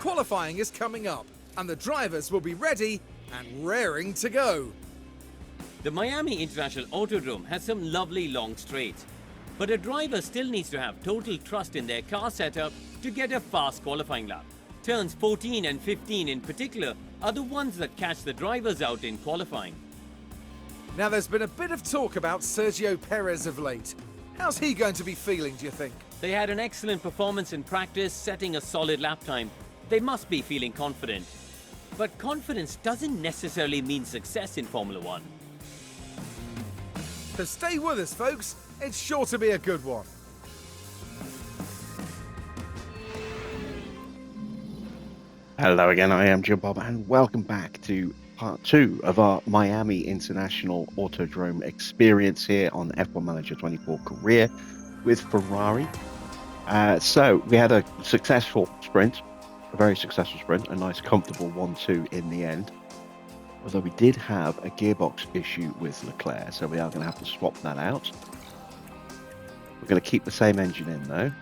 Qualifying is coming up, and the drivers will be ready and raring to go. The Miami International Autodrome has some lovely long straights, but a driver still needs to have total trust in their car setup to get a fast qualifying lap. Turns 14 and 15 in particular are the ones that catch the drivers out in qualifying. Now, there's been a bit of talk about Sergio Perez of late. How's he going to be feeling, do you think? They had an excellent performance in practice, setting a solid lap time. They must be feeling confident. But confidence doesn't necessarily mean success in Formula One. So stay with us, folks. It's sure to be a good one. Hello again, I am Jim Bob, and welcome back to part 2 of our Miami International Autodrome experience here on F1 Manager 24 Career with Ferrari. So we had a successful sprint, a very successful sprint, a nice comfortable 1-2 in the end. Although we did have a gearbox issue with Leclerc, so we are going to have to swap that out. We're going to keep the same engine in though.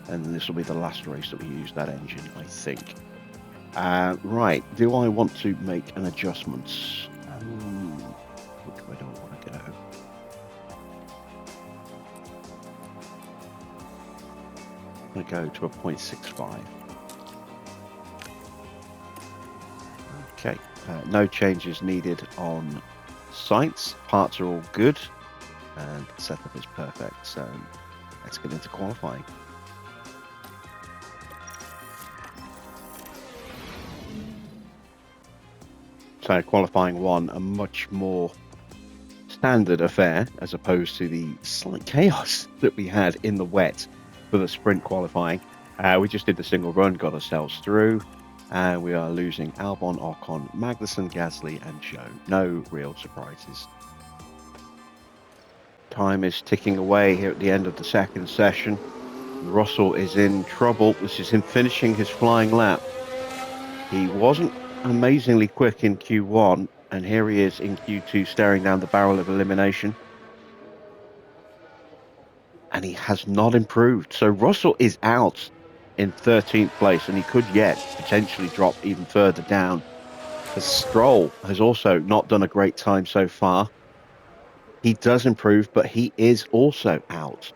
And this will be the last race that we use that engine, I think. Right, do I want to make an adjustment? Which way do I want to go? I'm going to go to a 0.65. Okay, no changes needed on sights. Parts are all good. And the setup is perfect, so let's get into qualifying. So qualifying 1, a much more standard affair as opposed to the slight chaos that we had in the wet for the sprint qualifying. We just did the single run, got ourselves through, and we are losing Albon, Ocon, Magnussen, Gasly and Zhou. No real surprises. Time is ticking away here at the end of the second session. Russell is in trouble. This is him finishing his flying lap. He wasn't amazingly quick in Q1, and here he is in Q2 staring down the barrel of elimination, and he has not improved. So Russell is out in 13th place, and he could yet potentially drop even further down. The Stroll has also not done a great time so far. He does improve, but he is also out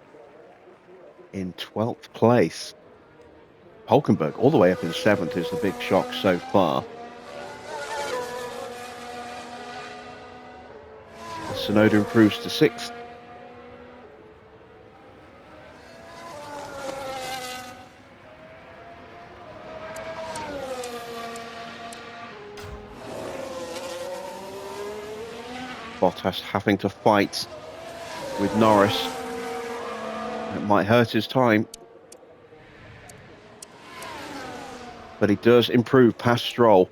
in 12th place. Hulkenberg all the way up in 7th is the big shock so far. Tsunoda improves to 6th. Bottas having to fight with Norris. It might hurt his time. But he does improve past Stroll.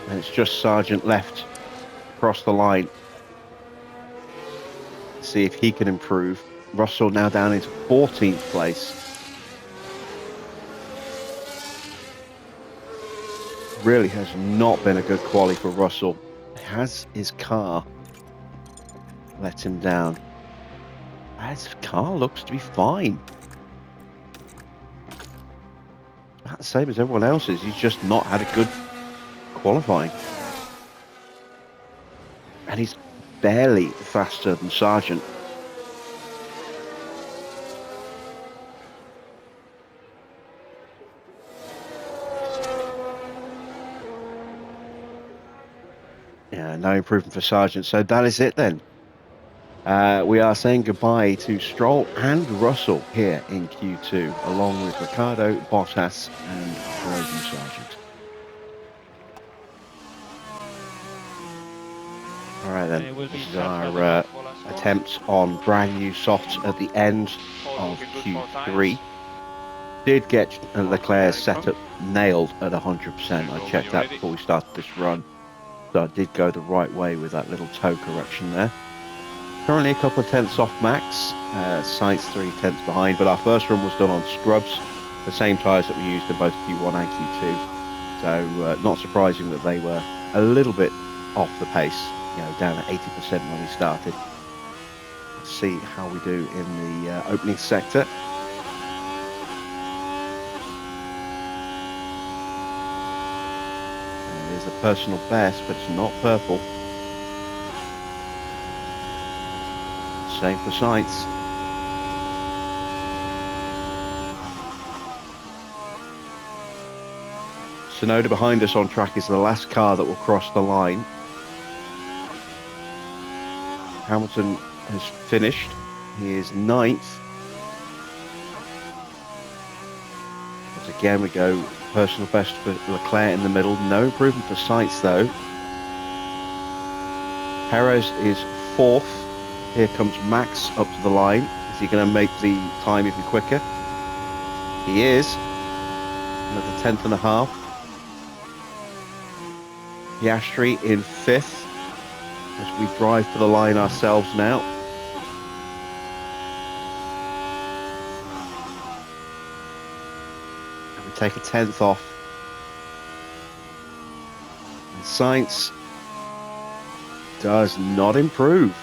And it's just Sargent left across the line. See if he can improve. Russell now down into 14th place. Really has not been a good quali for Russell. Has his car let him down? His car looks to be fine. About the same as everyone else's. He's just not had a good qualifying. And he's barely faster than Sargent. Yeah, no improvement for Sargent. So that is it then. We are saying goodbye to Stroll and Russell here in Q2, along with Ricciardo, Bottas and Logan Sargent. All right then, this is our attempt on brand new softs at the end of Q3. Did get Leclerc's setup nailed at 100%. I checked that before we started this run. So I did go the right way with that little toe correction there. Currently a couple of tenths off Max, Sainz 3 tenths behind, but our first run was done on scrubs, the same tyres that we used in both Q1 and Q2. So not surprising that they were a little bit off the pace, you know, down at 80% when we started. Let's see how we do in the opening sector. personal best, but it's not purple. Same for Sainz. Tsunoda behind us on track is the last car that will cross the line. Hamilton has finished. He is 9th. But again, we go personal best for Leclerc in the middle. No improvement for Sainz though. Perez is 4th. Here comes Max up to the line. Is he going to make the time even quicker? He is. Another 10th and a half. Piastri in 5th. As we drive for the line ourselves now. And we take a 10th off. And Sainz does not improve.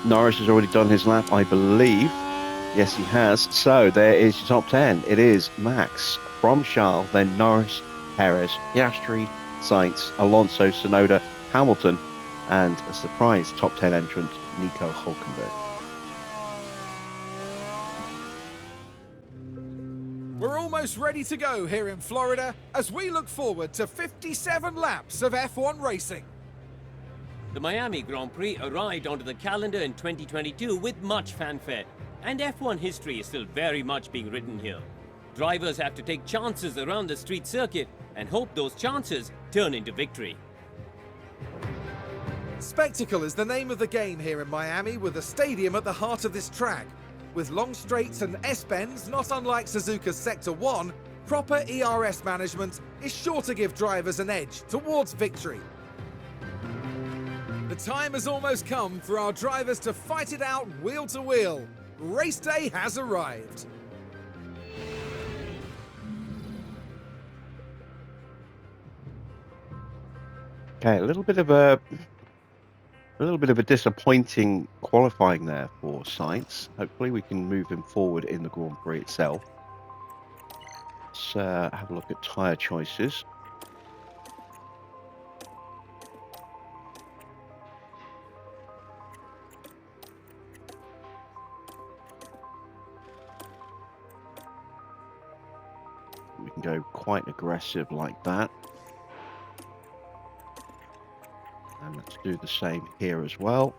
Norris has already done his lap, I believe. Yes, he has. So there is your top 10. It is Max from Charles, then Norris, Perez, Piastri, Sainz, Alonso, Tsunoda, Hamilton, and a surprise top 10 entrant, Nico Hulkenberg. We're almost ready to go here in Florida as we look forward to 57 laps of F1 racing. The Miami Grand Prix arrived onto the calendar in 2022 with much fanfare, and F1 history is still very much being written here. Drivers have to take chances around the street circuit and hope those chances turn into victory. Spectacle is the name of the game here in Miami, with a stadium at the heart of this track. With long straights and S-bends, not unlike Suzuka's Sector 1, proper ERS management is sure to give drivers an edge towards victory. The time has almost come for our drivers to fight it out wheel to wheel. Race day has arrived. Okay, a little bit of a disappointing qualifying there for Sainz. Hopefully we can move him forward in the Grand Prix itself. Let's have a look at tyre choices. We can go quite aggressive like that. And let's do the same here as well.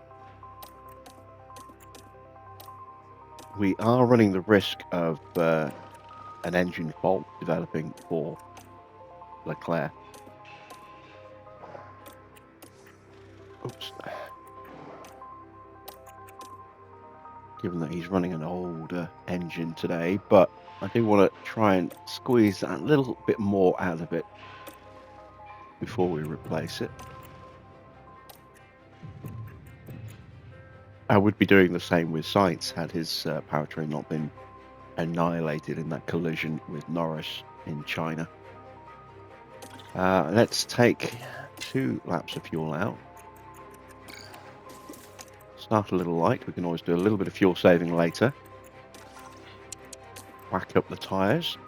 We are running the risk of an engine fault developing for Leclerc. Oops. Given that he's running an older engine today, but I do want to try and squeeze a little bit more out of it before we replace it. I would be doing the same with Sainz had his powertrain not been annihilated in that collision with Norris in China. Let's take 2 laps of fuel out. Start a little light. We can always do a little bit of fuel saving later. Whack up the tyres.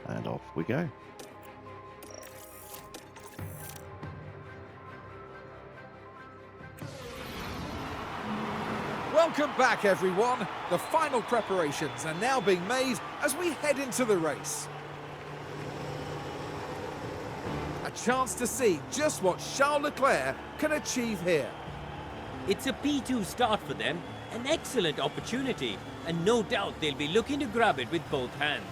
And off we go. Welcome back, everyone. The final preparations are now being made as we head into the race. A chance to see just what Charles Leclerc can achieve here. It's a P2 start for them, an excellent opportunity, and no doubt they'll be looking to grab it with both hands.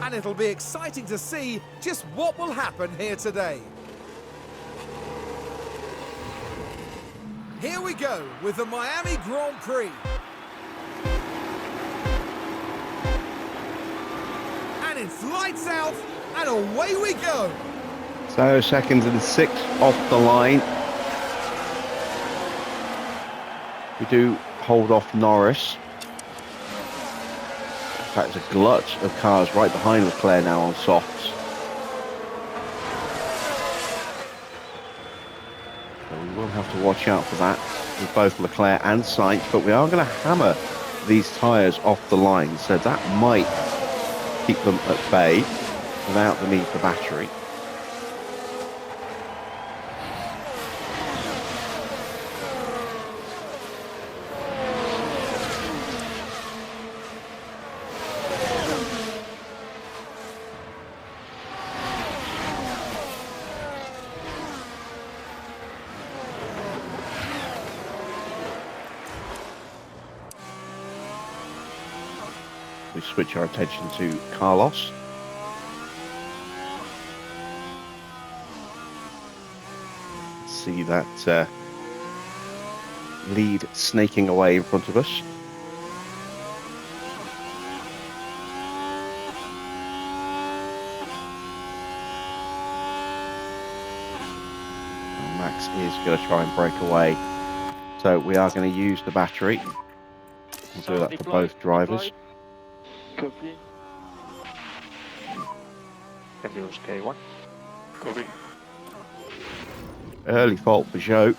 And it'll be exciting to see just what will happen here today. Here we go with the Miami Grand Prix. And it's lights out and away we go. So 2nd and 6th off the line. We do hold off Norris. In fact, there's a glut of cars right behind Leclerc now on softs. So we will have to watch out for that with both Leclerc and Sainz, but we are going to hammer these tyres off the line, so that might keep them at bay without the need for battery. We switch our attention to Carlos. See that lead snaking away in front of us. And Max is going to try and break away. So we are going to use the battery. We'll do that for both drivers. Copy. Can use K1. Copy. Early fault for Joe.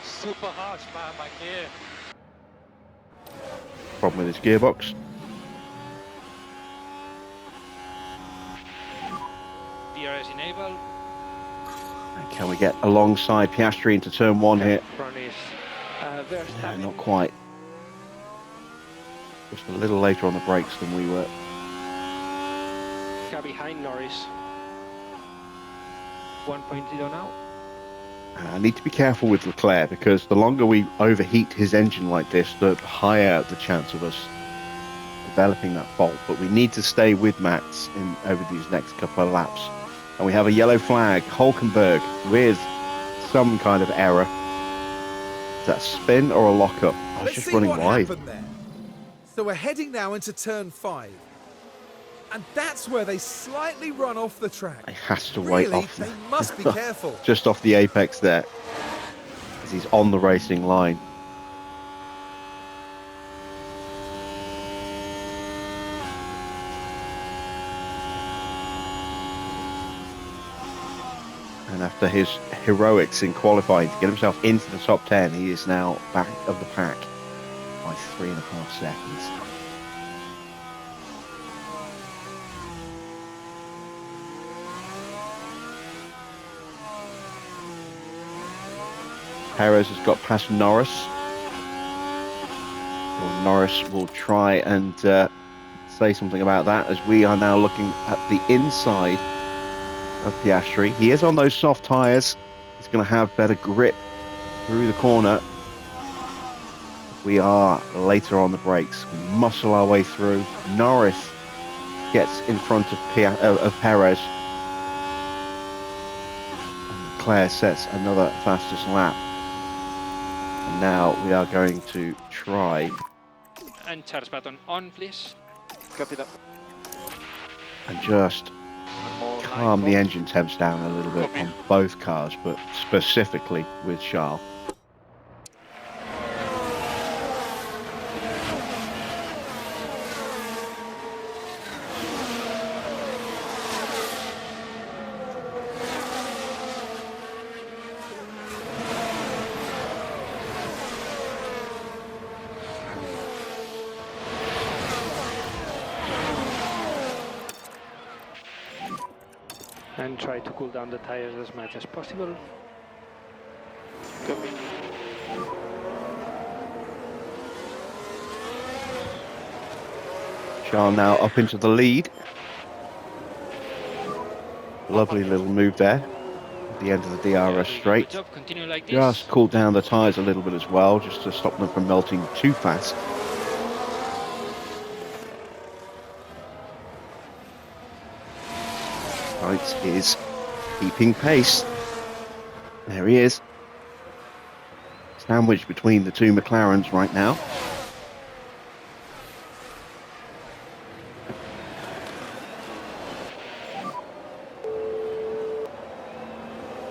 Super harsh, man, my gear. Problem with his gearbox. DRS enabled. And can we get alongside Piastri into turn one here? Front is No, not quite. Just a little later on the brakes than we were. Car behind Norris. 1.0 now. I need to be careful with Leclerc because the longer we overheat his engine like this, the higher the chance of us developing that fault. But we need to stay with Max over these next couple of laps. And we have a yellow flag, Hulkenberg, with some kind of error. Is that a spin or a lockup? I was Let's just see running what wide. happened there. So we're heading now into turn 5. And that's where they slightly run off the track. He has to wait Really, off. they must be careful. Just off the apex there, as he's on the racing line. And after his heroics in qualifying to get himself into the top 10, he is now back of the pack by 3.5 seconds. Perez has got past Norris. Well, Norris will try and say something about that, as we are now looking at the inside of Piastri. He is on those soft tyres. He's going to have better grip through the corner. We are later on the brakes. We muscle our way through. Norris gets in front of Perez. And Leclerc sets another fastest lap. And now we are going to try And charge button on, please. Copy that. and just calm the engine temps down a little bit on both cars, but specifically with Charles. And try to cool down the tires as much as possible. Copy. Charles now up into the lead. Lovely little move there at the end of the DRS straight. Good job. Continue like this. Just cool down the tyres a little bit as well, just to stop them from melting too fast. Sainz is keeping pace. There he is. Sandwiched between the two McLarens right now.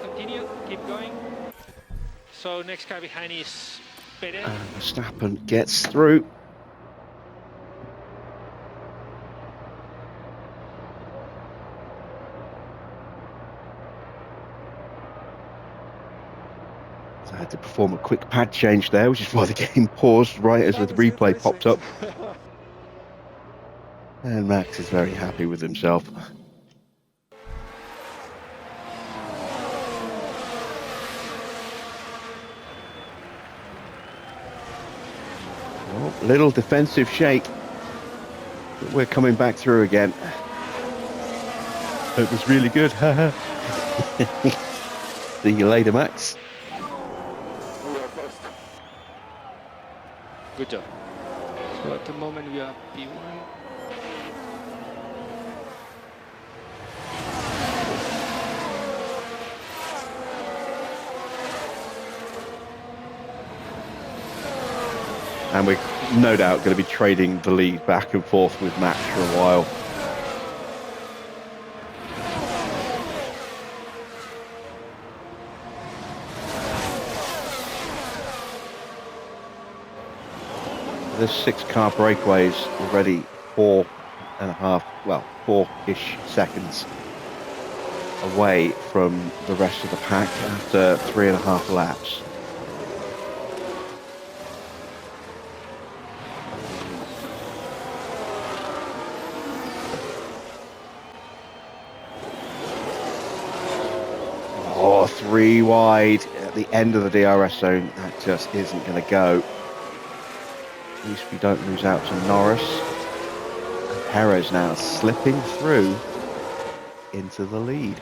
Continue. Keep going. So next car behind is Perez. And Verstappen gets through. I had to perform a quick pad change there, which is why the game paused right as the replay popped up. And Max is very happy with himself. Oh, little defensive shake. But we're coming back through again. It was really good. See you later, Max. Good job. So at the moment we are P1. And we're no doubt going to be trading the lead back and forth with Max for a while. There's 6 car breakaways already, 4-ish seconds away from the rest of the pack after 3.5 laps. Oh, 3 wide at the end of the DRS zone. That just isn't going to go. At least we don't lose out to Norris. And Perez now slipping through into the lead.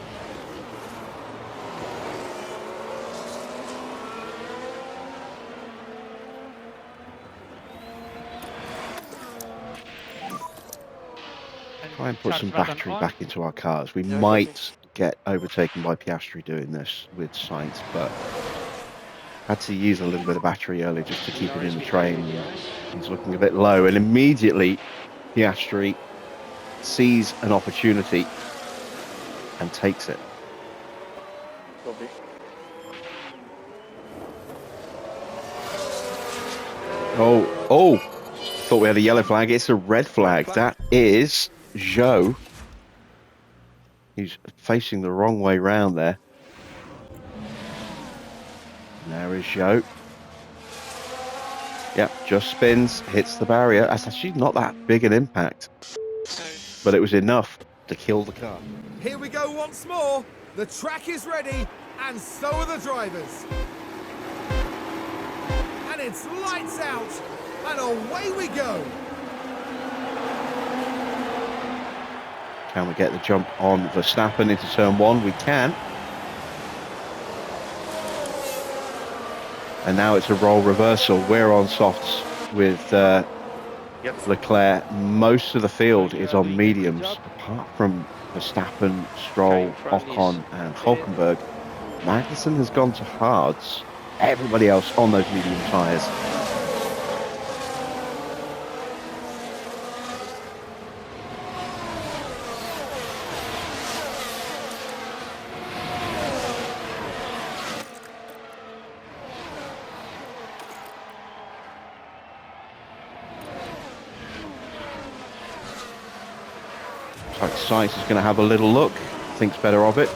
Try and put some battery back into our cars. We might get overtaken by Piastri doing this with Sainz, but had to use a little bit of battery earlier just to keep it in the train. He's looking a bit low, and immediately Piastri sees an opportunity and takes it. Oh, thought we had a yellow flag. It's a red flag. That is Zhou. He's facing the wrong way round there. There is Zhou. Yep, just spins, hits the barrier. That's actually not that big an impact, but it was enough to kill the car. Here we go once more. The track is ready, and so are the drivers. And it's lights out, and away we go. Can we get the jump on Verstappen into turn 1? We can. And now it's a role reversal. We're on softs with Leclerc. Most of the field is on mediums, apart from Verstappen, Stroll, Ocon and Hulkenberg. Magnussen has gone to hards. Everybody else on those medium tyres. Sainz is going to have a little look, thinks better of it,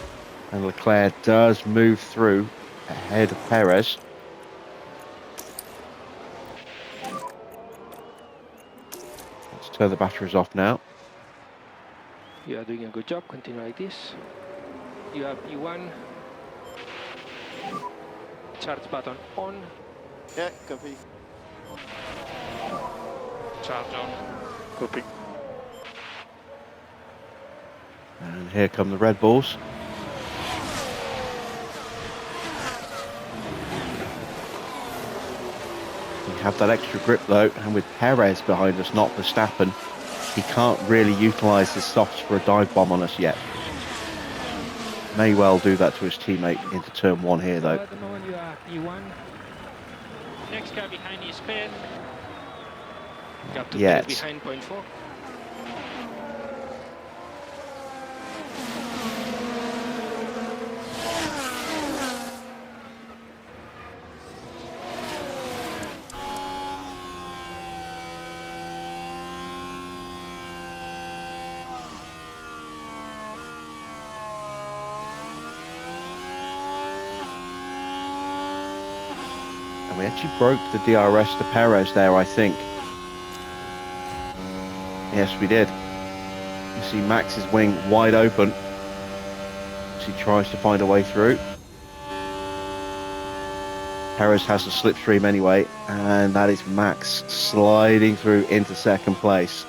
and Leclerc does move through ahead of Perez. Let's turn the batteries off now. You are doing a good job, continue like this. You have E1. Charge button on. Yeah, copy. Charge on. Copy. And here come the Red Bulls. We have that extra grip though, and with Perez behind us, not Verstappen, he can't really utilise his softs for a dive bomb on us yet. May well do that to his teammate into turn 1 here though. So at the moment you are E1. Next car behind is Perez. Got to Perez behind point 4. And we actually broke the DRS to Perez there, I think. Yes, we did. You see Max's wing wide open as he tries to find a way through. Perez has the slipstream anyway, and that is Max sliding through into second place.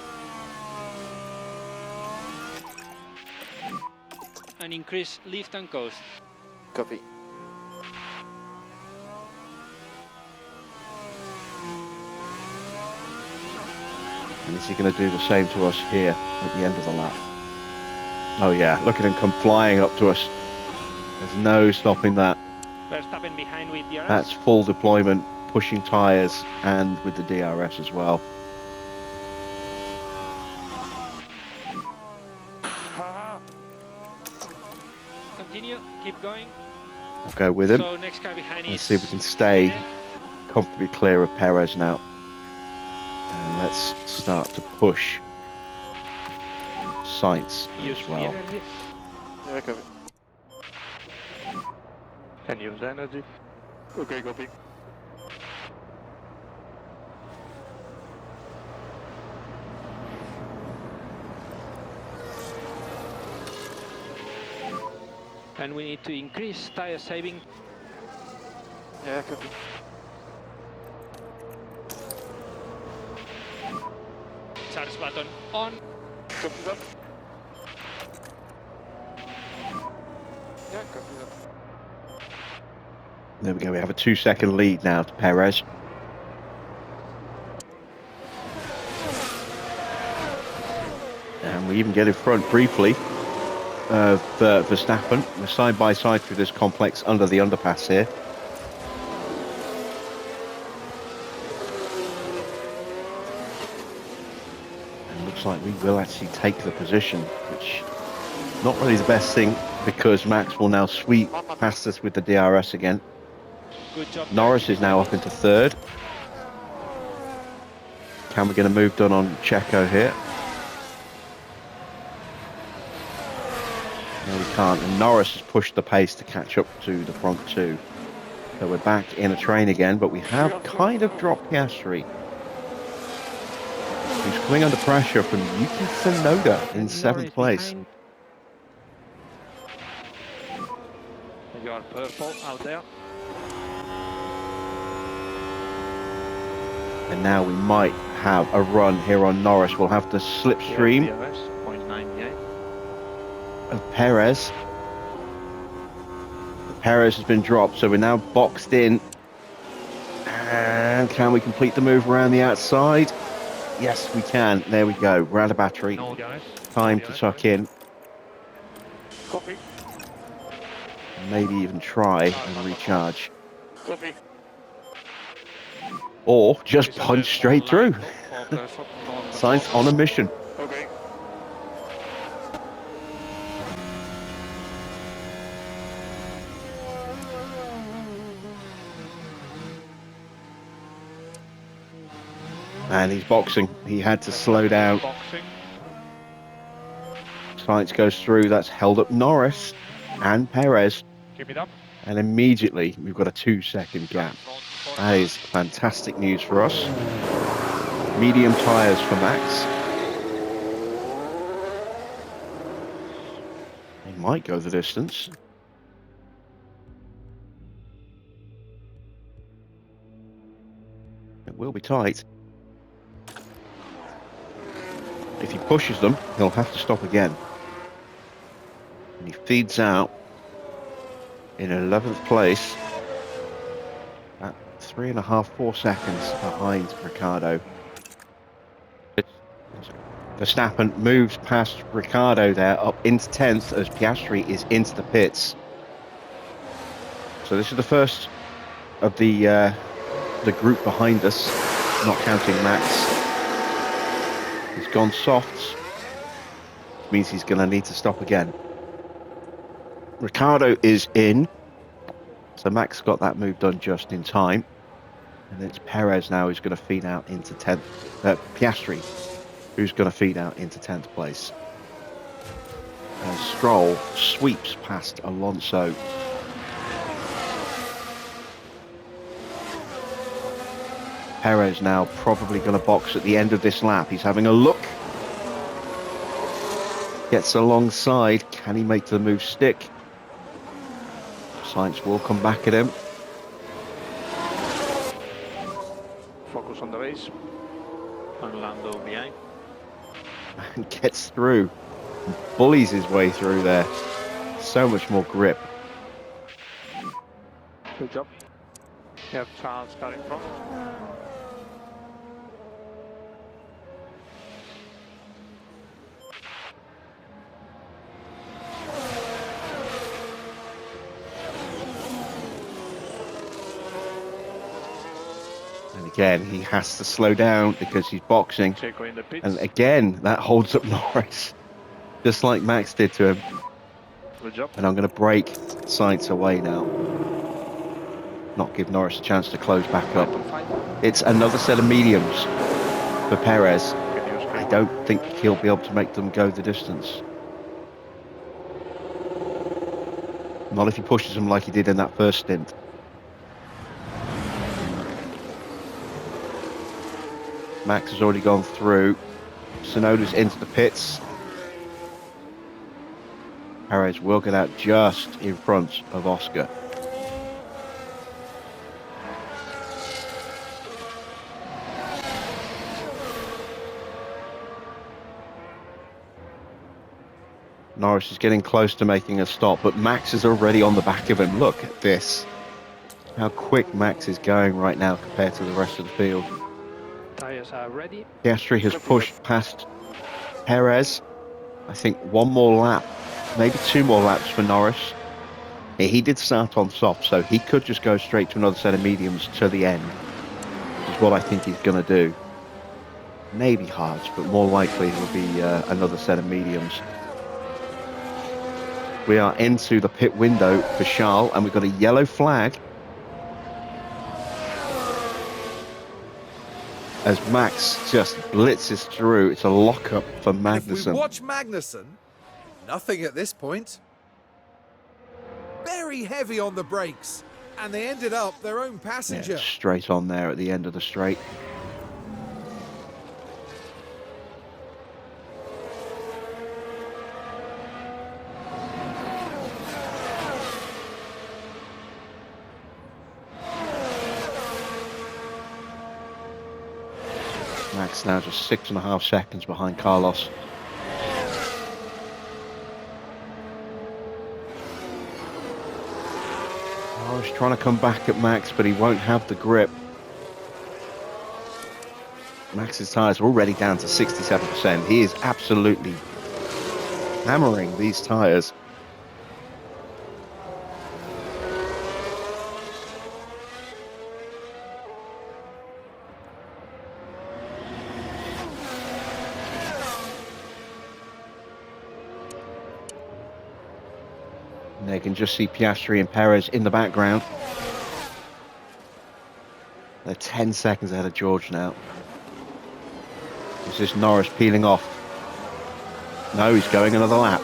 And increase lift and coast. Copy. And is he going to do the same to us here at the end of the lap? Oh yeah, look at him come flying up to us. There's no stopping that. Verstappen behind with DRS. That's full deployment, pushing tyres and with the DRS as well. Continue, keep going. I'll go with him. So next car behind Let's is see if we can stay comfortably clear of Perez now. And let's start to push Sainz as well. Yeah, copy. Can use energy. Okay, copy. And we need to increase tire saving. Yeah, copy. Charge button on. Copy that. Yeah, copy that. There we go, we have a 2-second lead now to Perez. And we even get in front briefly of Verstappen. We're side by side through this complex under the underpass here. And looks like we will actually take the position, which is not really the best thing because Max will now sweep past us with the DRS again. Good job. Norris is now up into third. Can we get a move done on Checo here? No, we can't. And Norris has pushed the pace to catch up to the front two. So we're back in a train again, but we have kind of dropped Piastri. He's coming under pressure from Yuki Tsunoda in 7th place. You are purple out there. And now we might have a run here on Norris. We'll have the slipstream DRS, 0.98. of Perez. Perez has been dropped, so we're now boxed in. And can we complete the move around the outside? Yes, we can. There we go. We're out of battery. No DRS. Time to tuck in. Copy. Maybe even try and recharge. Copy. Or just punch straight through. Science on a mission. Okay. And he's boxing. He had to slow down. Boxing. Science goes through. That's held up Norris and Perez. Keep it up. And immediately we've got a 2-second gap. That is fantastic news for us. Medium tyres for Max. He might go the distance. It will be tight. If he pushes them, he'll have to stop again. And he feeds out in 11th place at 3.5-4 seconds behind Ricciardo. Verstappen moves past Ricciardo there up into 10th as Piastri is into the pits. So this is the first of the group behind us, not counting Max. He's gone soft, which means he's going to need to stop again. Ricciardo is in, so Max got that move done just in time. And it's Perez now who's going to feed out into 10th, Piastri, who's going to feed out into 10th place. And Stroll sweeps past Alonso. Perez now probably going to box at the end of this lap. He's having a look. Gets alongside. Can he make the move stick? Sainz will come back at him. Focus on the race. And Lando behind. And gets through. Bullies his way through there. So much more grip. Good job. You have Charles starting from. And again, he has to slow down because he's boxing. Checo in the pits. And again, that holds up Norris. Just like Max did to him. Good job. And I'm going to break Sainz away now. Not give Norris a chance to close back up. It's another set of mediums for Perez. I don't think he'll be able to make them go the distance. Not if he pushes them like he did in that first stint. Max has already gone through. Tsunoda's into the pits. Perez will get out just in front of Oscar. Norris is getting close to making a stop, but Max is already on the back of him. Look at this. How quick Max is going right now compared to the rest of the field. Tires are ready. Piastri has pushed past Perez. I think one more lap, maybe 2 more laps for Norris. He did start on soft, so he could just go straight to another set of mediums to the end, which is what I think he's going to do. Maybe hards, but more likely it will be another set of mediums. We are into the pit window for Charles, and we've got a yellow flag as Max just blitzes through. It's a lockup for If we Magnussen. watch Magnussen, nothing at this point. Very heavy on the brakes, and they ended up their own passenger. Yeah, straight on there at the end of the straight. Max now just 6.5 seconds behind Carlos. Oh, he's trying to come back at Max, but he won't have the grip. Max's tyres are already down to 67%. He is absolutely hammering these tyres. And they can just see Piastri and Perez in the background. They're 10 seconds ahead of George now. Is this Norris peeling off? No, he's going another lap.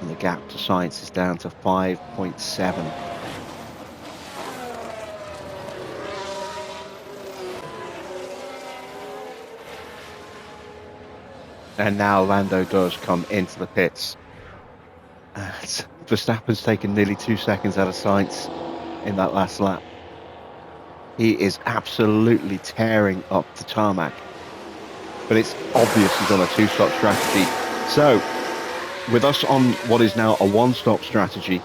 And the gap to Sainz is down to 5.7. And now Lando does come into the pits. Verstappen's taken nearly 2 seconds out of Sainz in that last lap. He is absolutely tearing up the tarmac. But it's obvious he's on a 2-stop strategy. So, with us on what is now a 1-stop strategy,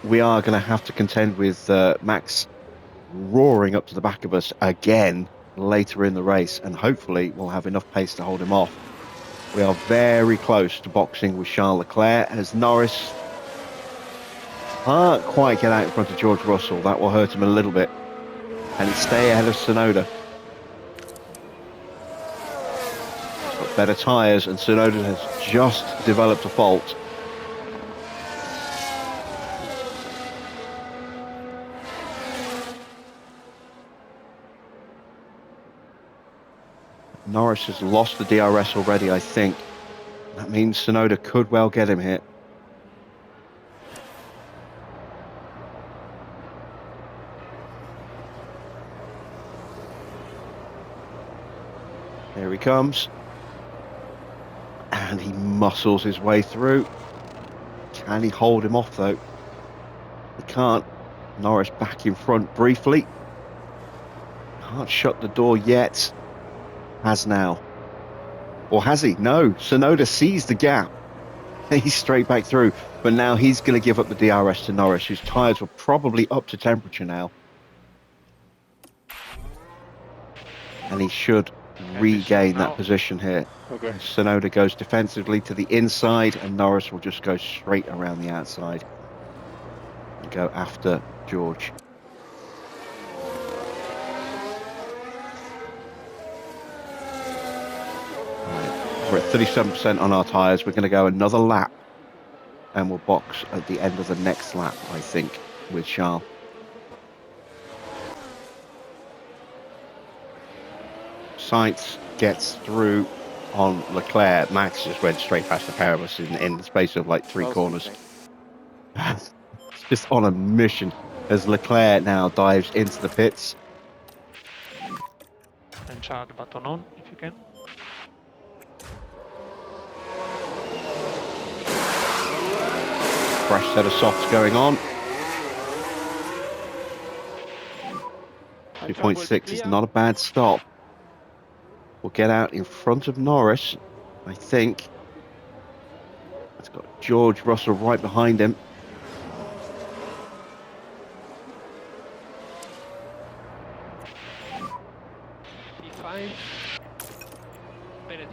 we are going to have to contend with Max roaring up to the back of us again later in the race, and hopefully we'll have enough pace to hold him off. We are very close to boxing with Charles Leclerc as Norris can't quite get out in front of George Russell. That will hurt him a little bit, and he'd stay ahead of Tsunoda. He's got better tyres, and Tsunoda has just developed a fault. Norris has lost the DRS already, I think. That means Tsunoda could well get him here. he comes. And he muscles his way through. Can he hold him off, though? He can't. Norris back in front briefly. Can't shut the door yet. Has now. Or has he? No. Tsunoda sees the gap. He's straight back through. But now he's going to give up the DRS to Norris, whose tyres were probably up to temperature now. And he should regain that position here. Okay. Tsunoda goes defensively to the inside, and Norris will just go straight around the outside and go after George. Right. We're at 37% on our tyres. We're going to go another lap, and we'll box at the end of the next lap, I think, with Charles. Sainz gets through on Leclerc. Max just went straight past the pair of us in the space of like 3 corners. It's just on a mission as Leclerc now dives into the pits. And charge button on if you can. Fresh set of softs going on. 2.6 is not a bad stop. We'll get out in front of Norris, I think. It's got George Russell right behind him.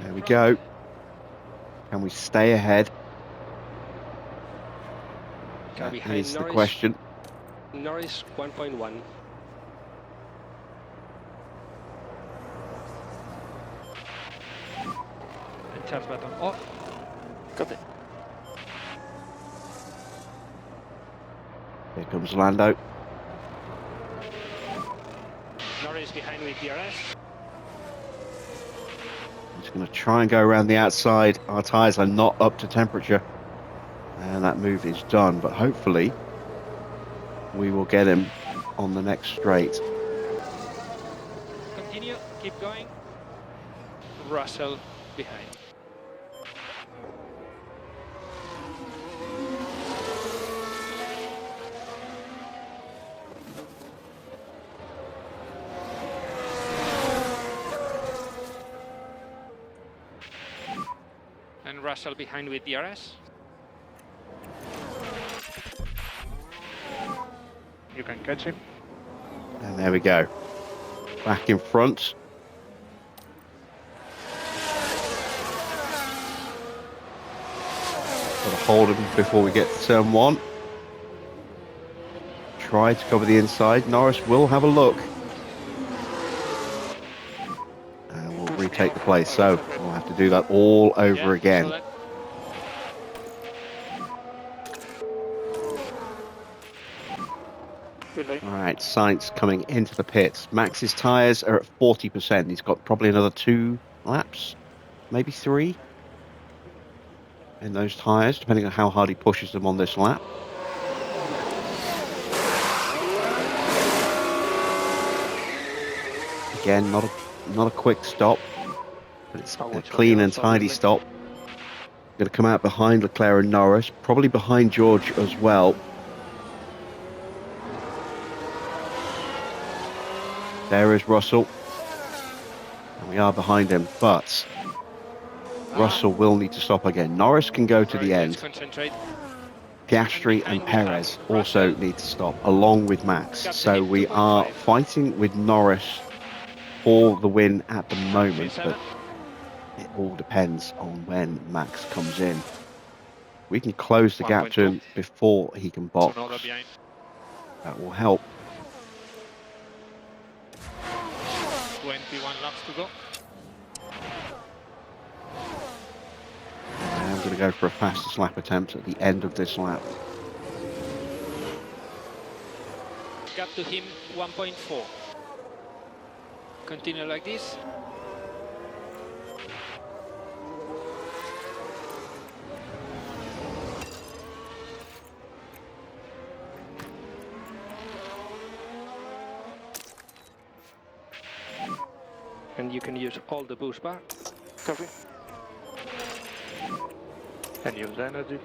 There we go. Can we stay ahead? That is the question. Norris 1.1. And charge button off. Copy. Here comes Lando. Norris behind with DRS. He's going to try and go around the outside. Our tyres are not up to temperature. And that move is done. But hopefully, we will get him on the next straight. Continue, keep going. Russell behind. And Russell behind with DRS. You can catch him. And there we go. Back in front. Got to hold him before we get to turn 1. Try to cover the inside. Norris will have a look. And we'll retake the place. So we'll have to do that all over again. Excellent. All right, Sainz coming into the pits. Max's tyres are at 40%. He's got probably another 2 laps, maybe 3 in those tyres, depending on how hard he pushes them on this lap. Again, not a quick stop, but it's a clean and tidy stop. Going to come out behind Leclerc and Norris, probably behind George as well. There is Russell. And we are behind him, but Russell will need to stop again. Norris can go to the end. Piastri and Perez also need to stop, along with Max. So we are fighting with Norris for the win at the moment, but it all depends on when Max comes in. We can close the gap to him before he can box. That will help. 21 laps to go. I'm going to go for a fastest lap attempt at the end of this lap. Gap to him 1.4. Continue like this. and you can use all the boost bar. Copy. And use energy.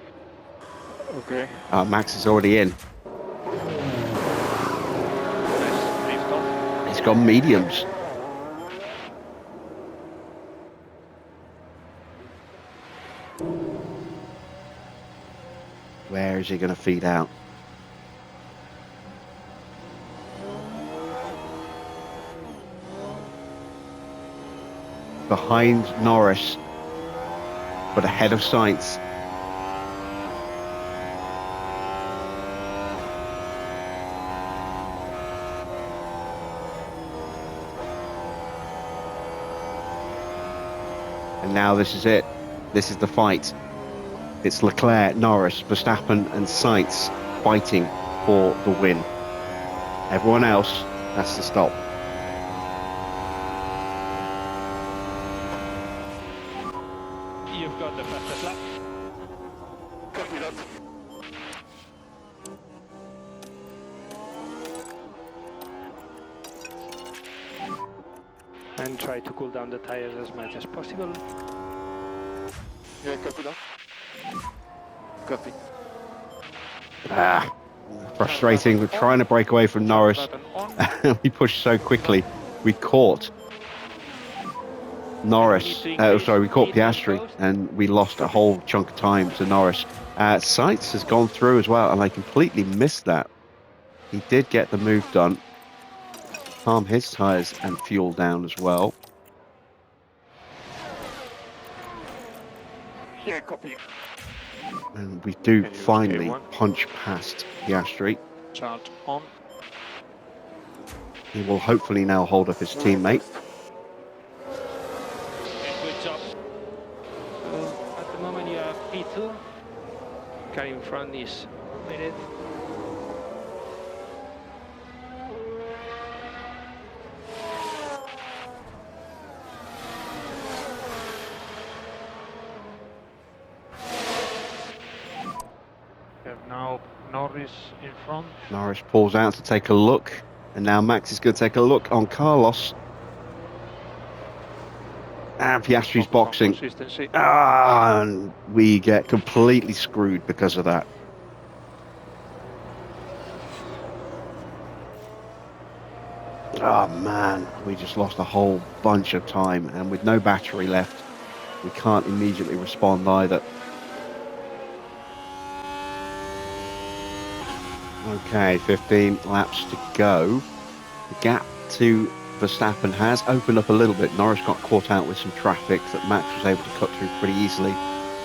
Okay. Max is already in. Nice lift off. He's gone mediums. Where is he going to feed out? Behind Norris, but ahead of Sainz. And now this is it. This is the fight. It's Leclerc, Norris, Verstappen and Sainz fighting for the win. Everyone else has to stop. You've got the fastest lap. Copy that. And try to cool down the tires as much as possible. Yeah, copy that. Copy. Frustrating. We're trying to break away from Norris. Button on. We pushed so quickly. We caught Norris. We caught Piastri, and we lost a whole chunk of time to Norris. Sainz has gone through as well, and I completely missed that. He did get the move done. Calm his tyres and fuel down as well. Yeah, copy. And we do Can you finally K1? punch past Piastri. Charge on. He will hopefully now hold up his teammate. Good job. At the moment you have P2. Car in front is minute. We have now Norris in front. Norris pulls out to take a look. And now Max is going to take a look on Carlos. And Piastri's Focus on boxing. Consistency. And we get completely screwed because of that. Oh man, we just lost a whole bunch of time, and with no battery left, we can't immediately respond either. Okay, 15 laps to go. The gap to Verstappen has opened up a little bit. Norris got caught out with some traffic that Max was able to cut through pretty easily.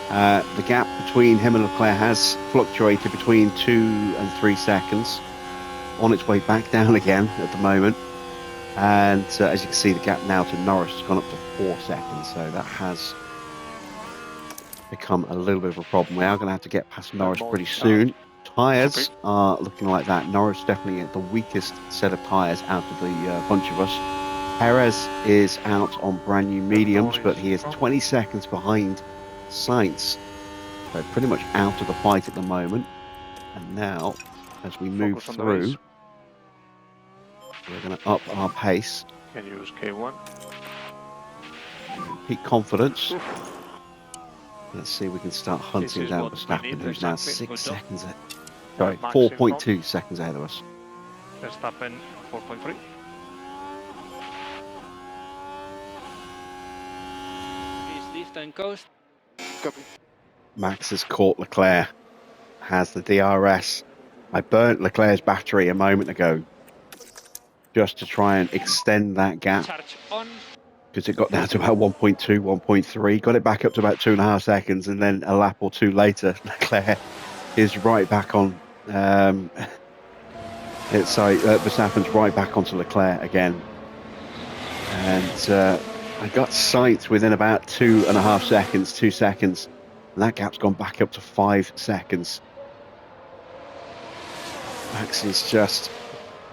The gap between him and Leclerc has fluctuated between 2 and 3 seconds. On its way back down again at the moment. And as you can see, the gap now to Norris has gone up to 4 seconds. So that has become a little bit of a problem. We are going to have to get past Norris pretty soon. Tyres are looking like that. Norris definitely the weakest set of tyres out of the bunch of us. Perez is out on brand new mediums, but he is 20 seconds behind Sainz. So pretty much out of the fight at the moment. And now, as we move through, we're going to up our pace. Can use K1. Peak confidence. Let's see if we can start hunting is down what we Verstappen, need, who's now exactly. 6 Good job. seconds ahead. Sorry, Max in 4.2 seconds ahead of us. Verstappen 4.3. Please lift and coast. Copy. Max has caught Leclerc, has the DRS. I burnt Leclerc's battery a moment ago just to try and extend that gap Charge on. because it got down to about 1.2, 1.3, got it back up to about 2.5 seconds, and then a lap or two later, Leclerc is right back on. Verstappen's right back onto Leclerc again. And I got Sainz within about 2.5 seconds, 2 seconds. And that gap's gone back up to 5 seconds. Max is just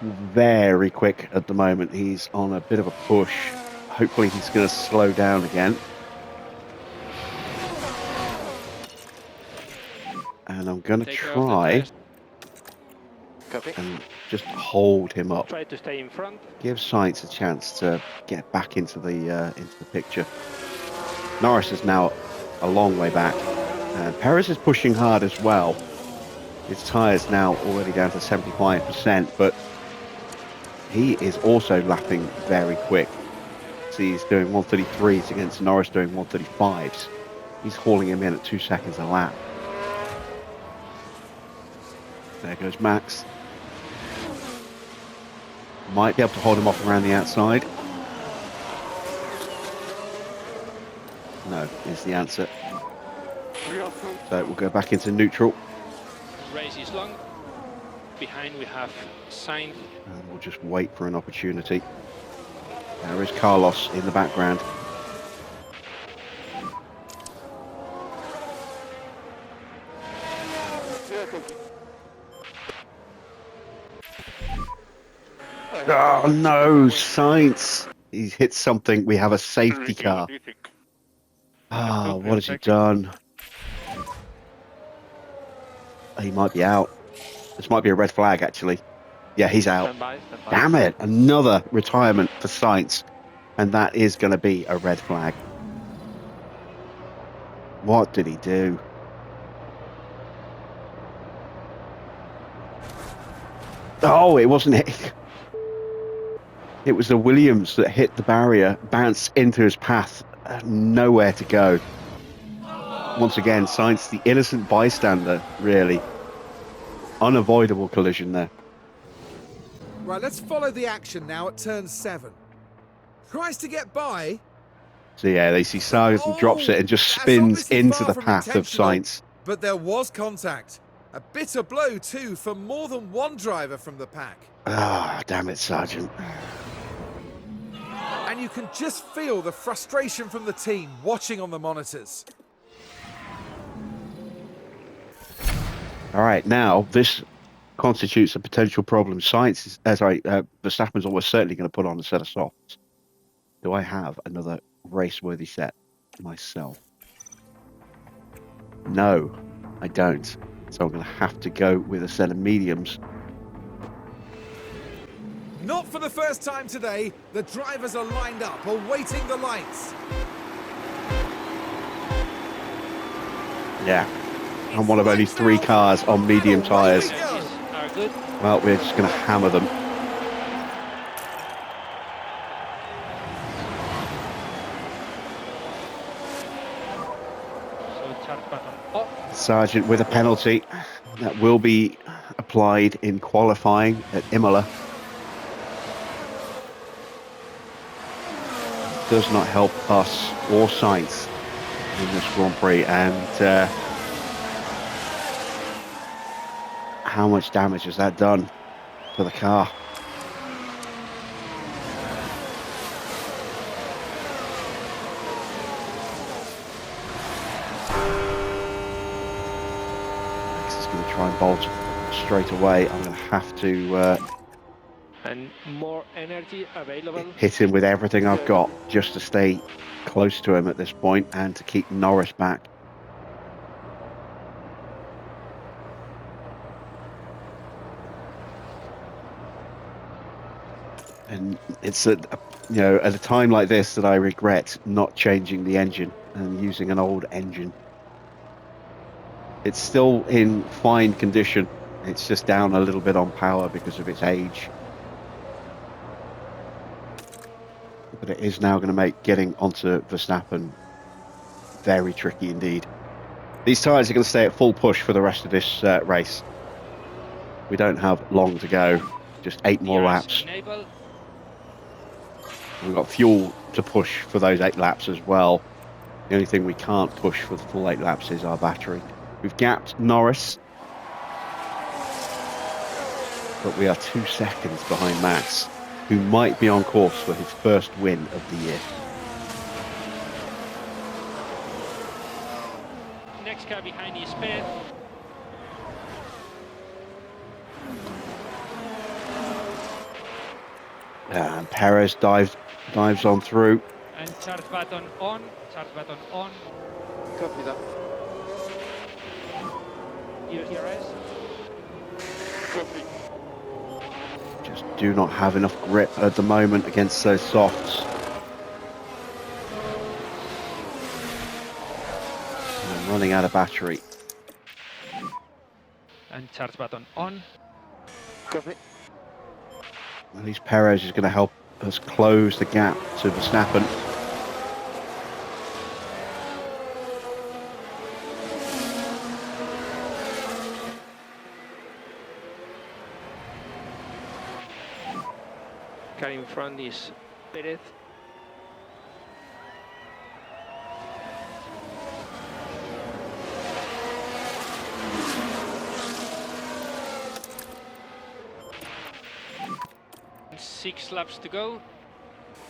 very quick at the moment. He's on a bit of a push. Hopefully he's going to slow down again. And I'm going to try Copy. and just hold him up. Try to stay in front. Give Sainz a chance to get back into the picture. Norris is now a long way back, and Perez is pushing hard as well. His tyres now already down to 75%, but he is also lapping very quick. See, he's doing 133s against Norris doing 135s. He's hauling him in at 2 seconds a lap. There goes Max. Might be able to hold him off around the outside. No, is the answer. So we'll go back into neutral. Race is long. Behind we have Sainz. And we'll just wait for an opportunity. There is Carlos in the background. Yeah, copy. Oh no, Sainz. He's hit something. We have a safety car. What do you think? Ah, what has he done? He might be out. This might be a red flag, actually. Yeah, he's out. Stand by, stand by. Damn it. Another retirement for Sainz. And that is going to be a red flag. What did he do? Oh, it wasn't it. It was the Williams that hit the barrier, bounced into his path, nowhere to go. Once again, Sainz, the innocent bystander, really. Unavoidable collision there. Right, let's follow the action now at turn 7. Tries to get by. So yeah, they see Sargent drops it and just that's spins obviously into far the from path of intentional, Sainz. But there was contact. A bitter blow too for more than one driver from the pack. Ah, damn it, Sargent. And you can just feel the frustration from the team watching on the monitors. All right, now this constitutes a potential problem. Sainz is, Verstappen's almost certainly going to put on a set of softs. Do I have another race-worthy set myself? No, I don't. So I'm going to have to go with a set of mediums. Not for the first time today, the drivers are lined up, awaiting the lights. Yeah, I'm one of only 3 cars on medium tyres. Are good. Well, we're just going to hammer them. So start button off. Sargent with a penalty that will be applied in qualifying at Imola. Does not help us or Sainz in this Grand Prix, and how much damage has that done to the car? Max is going to try and bolt straight away. I'm going to have to And more energy available. hit him with everything I've got just to stay close to him at this point and to keep Norris back. And it's at a time like this that I regret not changing the engine and using an old engine. It's still in fine condition. It's just down a little bit on power because of its age. But it is now going to make getting onto Verstappen very tricky indeed. These tyres are going to stay at full push for the rest of this race. We don't have long to go, just 8 more laps. Enable. We've got fuel to push for those 8 laps as well. The only thing we can't push for the full 8 laps is our battery. We've gapped Norris, but we are 2 seconds behind Max, who might be on course for his first win of the year. Next car behind is spare. And Perez dives on through. And charge button on. Charge button on. Copy that. You hear us? Copy. do not have enough grip at the moment against those softs. And I'm running out of battery. And charge button on. Copy. At least Perez is going to help us close the gap to Verstappen. Car in front is Perez. Six laps to go.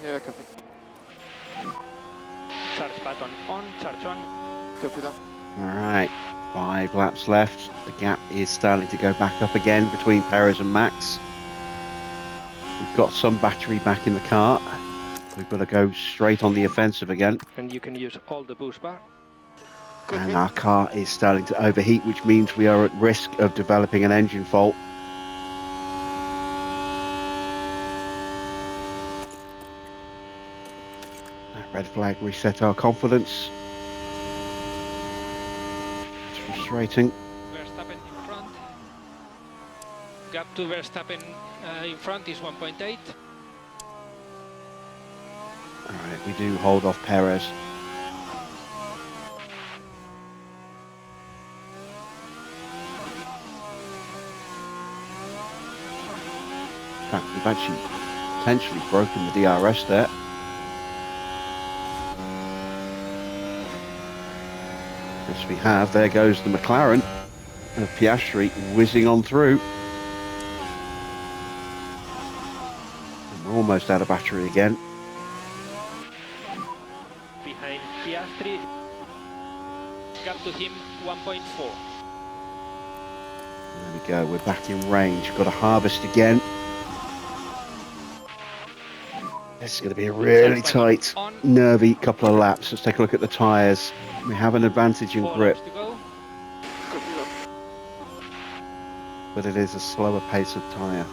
Yeah, copy. Charge button on, charge on. Copy that. Alright, 5 laps left. The gap is starting to go back up again between Perez and Max. We've got some battery back in the car. We've got to go straight on the offensive again. And you can use all the boost bar. Copy. And our car is starting to overheat, which means we are at risk of developing an engine fault. That red flag reset our confidence. It's frustrating. Verstappen in front. Gap to Verstappen in front is 1.8. Alright, we do hold off Perez. In fact, we've actually potentially broken the DRS there. Yes, we have. There goes the McLaren of Piastri whizzing on through. And we're almost out of battery again. Behind Piastri. Gap to him 1.4. There we go, we're back in range. Got to harvest again. This is going to be a really tight, nervy couple of laps. Let's take a look at the tyres. We have an advantage in 4 grip, laps to go. Copy that. but it is a slower pace of tyre.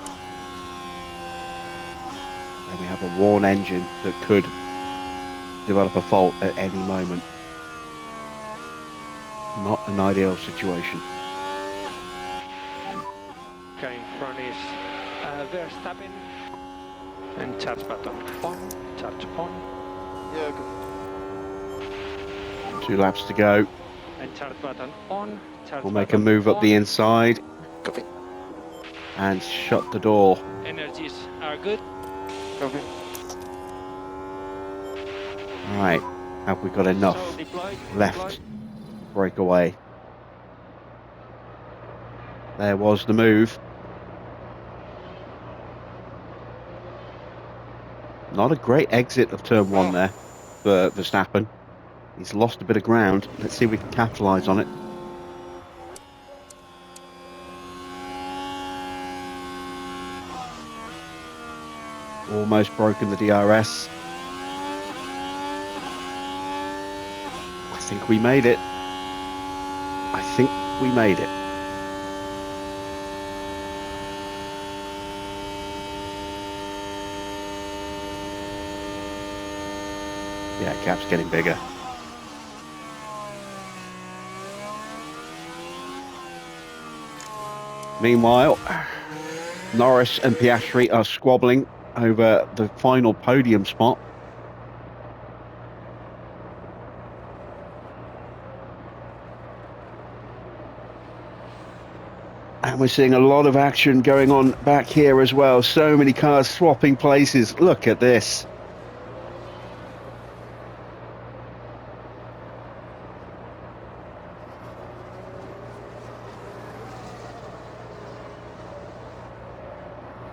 And we have a worn engine that could develop a fault at any moment. Not an ideal situation. Car in front is Verstappen. And charge button on, charge on. Yeah, copy. 2 laps to go. And charge button on, charge We'll make a button move up on. the inside Copy. and shut the door. Energies are good. Copy. Right, have we got enough So deploy, left breakaway? There was the move. Not a great exit of turn 1 there for Verstappen. He's lost a bit of ground. Let's see if we can capitalise on it. Almost broken the DRS. I think we made it. I think we made it. Yeah, gap's getting bigger. Meanwhile, Norris and Piastri are squabbling over the final podium spot. And we're seeing a lot of action going on back here as well. So many cars swapping places. Look at this.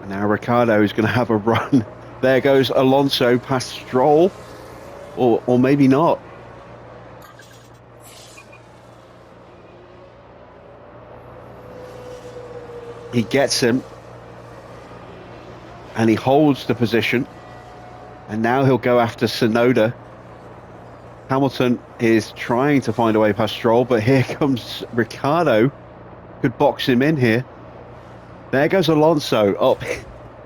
And now Ricciardo is going to have a run. There goes Alonso past Stroll. Or maybe not. He gets him. And he holds the position. And now he'll go after Tsunoda. Hamilton is trying to find a way past Stroll, but here comes Ricciardo. Could box him in here. There goes Alonso up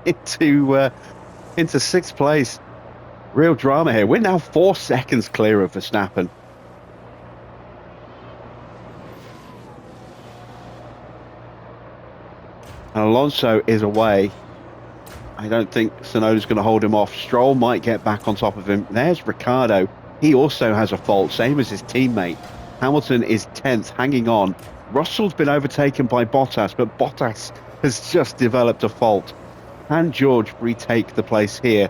into sixth place. Real drama here. We're now 4 seconds clear of Verstappen. And Alonso is away. I don't think Tsunoda's going to hold him off. Stroll might get back on top of him. There's Ricciardo. He also has a fault, same as his teammate. Hamilton is 10th, hanging on. Russell's been overtaken by Bottas, but Bottas has just developed a fault. Can George retake the place here?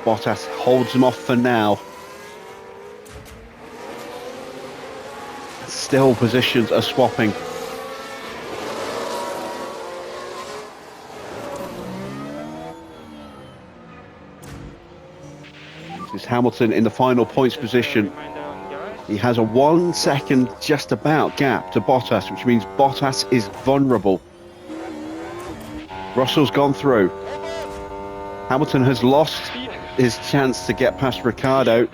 Bottas holds him off for now. Still positions are swapping. This is Hamilton in the final points position. He has a 1 second just about gap to Bottas, which means Bottas is vulnerable. Russell's gone through. Hamilton has lost his chance to get past Ricciardo.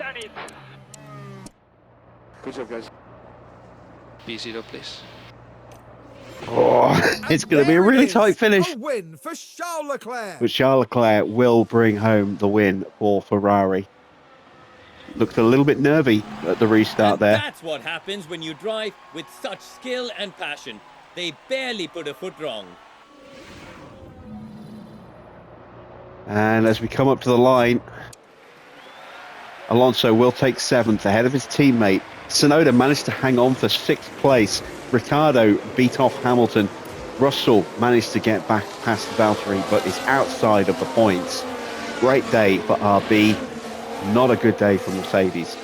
Good job, guys. P0, please. Oh, it's going to be a really tight finish. A win for Charles Leclerc. But Charles Leclerc will bring home the win for Ferrari. Looked a little bit nervy at the restart And there. that's what happens when you drive with such skill and passion. They barely put a foot wrong. And as we come up to the line, Alonso will take 7th ahead of his teammate. Tsunoda managed to hang on for 6th place. Ricciardo beat off Hamilton. Russell managed to get back past Valtteri, but is outside of the points. Great day for RB. Not a good day for Mercedes.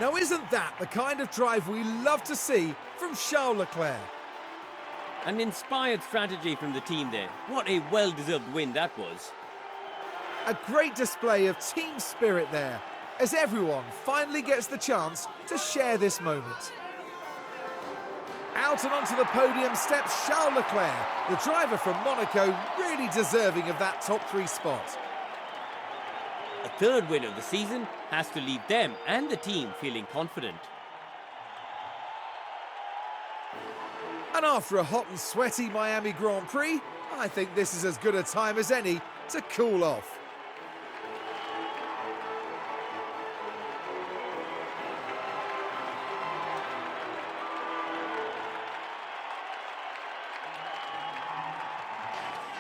Now isn't that the kind of drive we love to see from Charles Leclerc? An inspired strategy from the team there. What a well-deserved win that was. A great display of team spirit there, as everyone finally gets the chance to share this moment. Out and onto the podium steps Charles Leclerc, the driver from Monaco, really deserving of that top 3 spot. A third win of the season has to leave them and the team feeling confident. And after a hot and sweaty Miami Grand Prix, I think this is as good a time as any to cool off.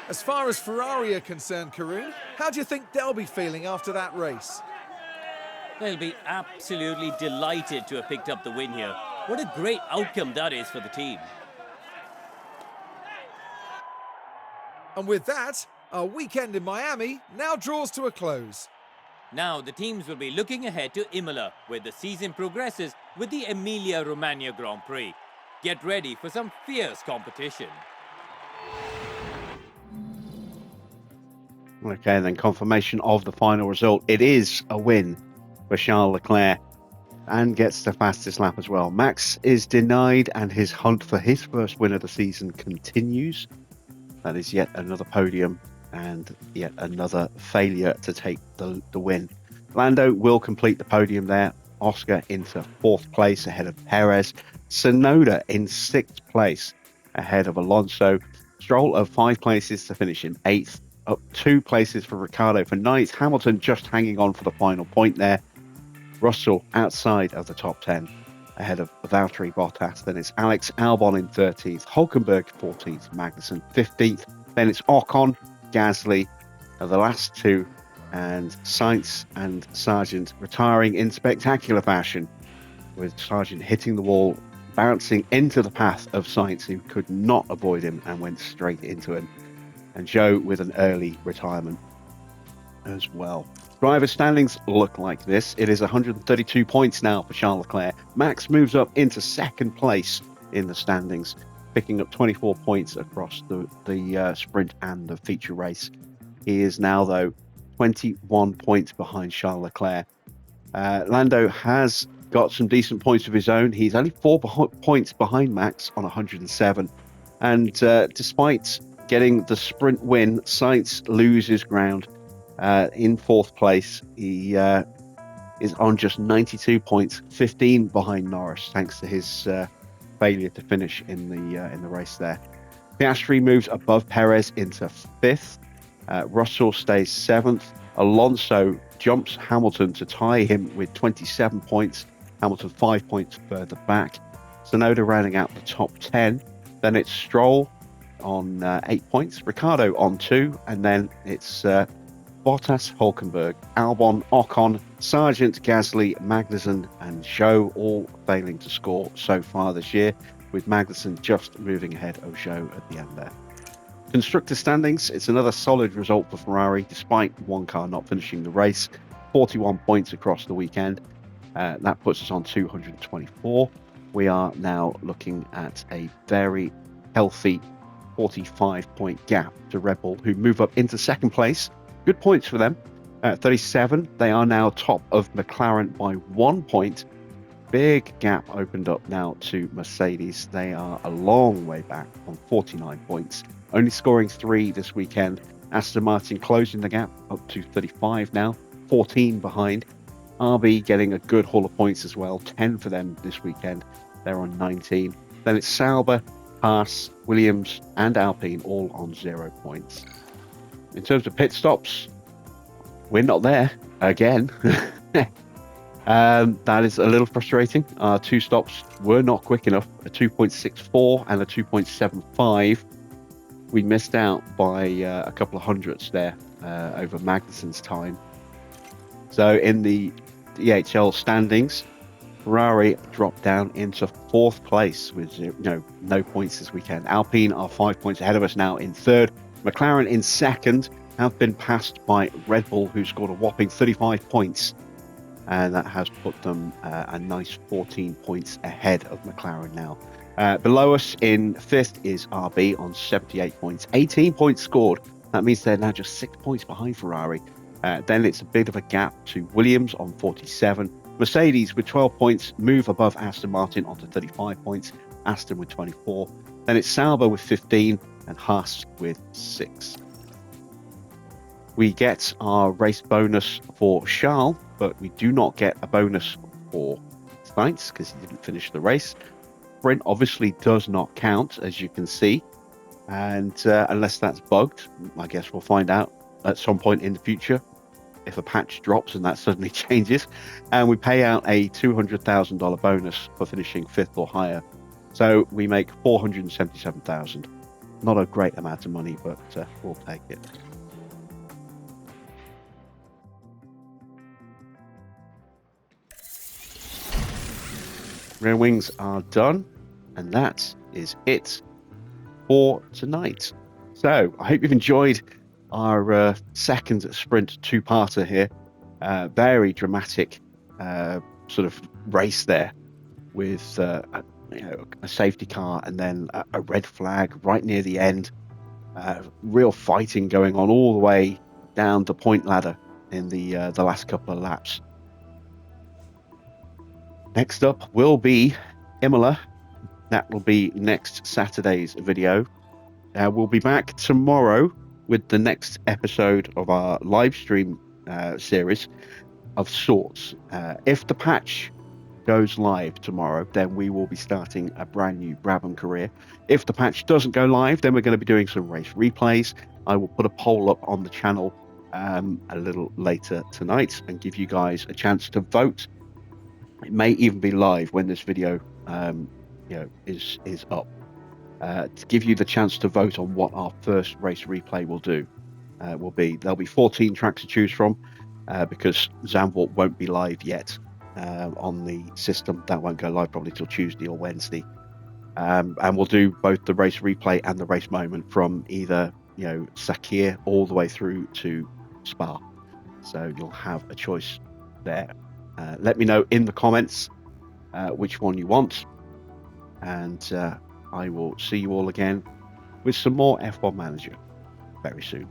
As far as Ferrari are concerned, Karun, how do you think they'll be feeling after that race? They'll be absolutely delighted to have picked up the win here. What a great outcome that is for the team. And with that, our weekend in Miami now draws to a close. Now the teams will be looking ahead to Imola, where the season progresses with the Emilia-Romagna Grand Prix. Get ready for some fierce competition. Okay, and then confirmation of the final result. It is a win for Charles Leclerc and gets the fastest lap as well. Max is denied and his hunt for his first win of the season continues. That is yet another podium and yet another failure to take the win. Lando will complete the podium there. Oscar into 4th place ahead of Perez. Tsunoda in 6th place ahead of Alonso. Stroll of 5 places to finish in 8th. Up 2 places for Ricciardo for 9th. Hamilton just hanging on for the final point there. Russell outside of the top 10 ahead of Valtteri Bottas. Then it's Alex Albon in 13th, Hulkenberg 14th, Magnussen 15th. Then it's Ocon, Gasly are the last 2, and Sainz and Sargent retiring in spectacular fashion, with Sargent hitting the wall, bouncing into the path of Sainz, who could not avoid him and went straight into him. And Joe with an early retirement as well. Driver standings look like this. It is 132 points now for Charles Leclerc. Max moves up into 2nd place in the standings, picking up 24 points across the sprint and the feature race. He is now, though, 21 points behind Charles Leclerc. Lando has got some decent points of his own. He's only 4 points behind Max on 107. And despite getting the sprint win, Sainz loses ground. in fourth place. He is on just 92 points, 15 behind Norris, thanks to his failure to finish in the race there. Piastri moves above Perez into fifth. Russell stays seventh. Alonso jumps Hamilton to tie him with 27 points. Hamilton 5 points further back. Tsunoda rounding out the top 10. Then it's Stroll on 8 points. Ricciardo on 2. And then it's Bottas, Hulkenberg, Albon, Ocon, Sargent, Gasly, Magnussen and Zhou all failing to score so far this year, with Magnussen just moving ahead of Zhou at the end there. Constructor standings, it's another solid result for Ferrari, despite one car not finishing the race. 41 points across the weekend. That puts us on 224. We are now looking at a very healthy 45-point gap to Red Bull, who move up into second place. Good points for them. 37. They are now top of McLaren by 1 point. Big gap opened up now to Mercedes. They are a long way back on 49 points, only scoring 3 this weekend. Aston Martin closing the gap up to 35 now, 14 behind. RB getting a good haul of points as well, 10 for them this weekend. They're on 19. Then it's Sauber, Haas, Williams and Alpine all on 0 points. In terms of pit stops, we're not there again. That is a little frustrating. Our 2 stops were not quick enough, a 2.64 and a 2.75. We missed out by a couple of hundredths there over Magnussen's time. So in the DHL standings, Ferrari dropped down into 4th place with no points this weekend. Alpine are 5 points ahead of us now in 3rd. McLaren in 2nd have been passed by Red Bull, who scored a whopping 35 points. And that has put them a nice 14 points ahead of McLaren now. Below us in 5th is RB on 78 points, 18 points scored. That means they're now just 6 points behind Ferrari. Then it's a bit of a gap to Williams on 47. Mercedes with 12 points move above Aston Martin onto 35 points. Aston with 24. Then it's Sauber with 15 and Haas with 6. We get our race bonus for Charles, but we do not get a bonus for Sainz because he didn't finish the race. Sprint obviously does not count, as you can see, and unless that's bugged, I guess we'll find out at some point in the future if a patch drops and that suddenly changes. And we pay out a $200,000 bonus for finishing 5th or higher, so we make $477,000. Not a great amount of money, but we'll take it. Rear wings are done, and that is it for tonight. So I hope you've enjoyed our second sprint 2-parter here. Very dramatic sort of race there with a safety car and then a red flag right near the end. Real fighting going on all the way down the point ladder in the last couple of laps. Next up will be Imola. That will be next Saturday's video. We'll be back tomorrow with the next episode of our live stream series of sorts. If the patch goes live tomorrow, then we will be starting a brand new Brabham career. If the patch doesn't go live, then we're going to be doing some race replays. I will put a poll up on the channel a little later tonight and give you guys a chance to vote. It may even be live when this video is up, to give you the chance to vote on what our first race replay will be. There'll be 14 tracks to choose from because Zandvoort won't be live yet on the system. That won't go live probably till Tuesday or Wednesday, and we'll do both the race replay and the race moment from either Sakir all the way through to Spa, so you'll have a choice there. Let me know in the comments which one you want, and I will see you all again with some more F1 Manager very soon.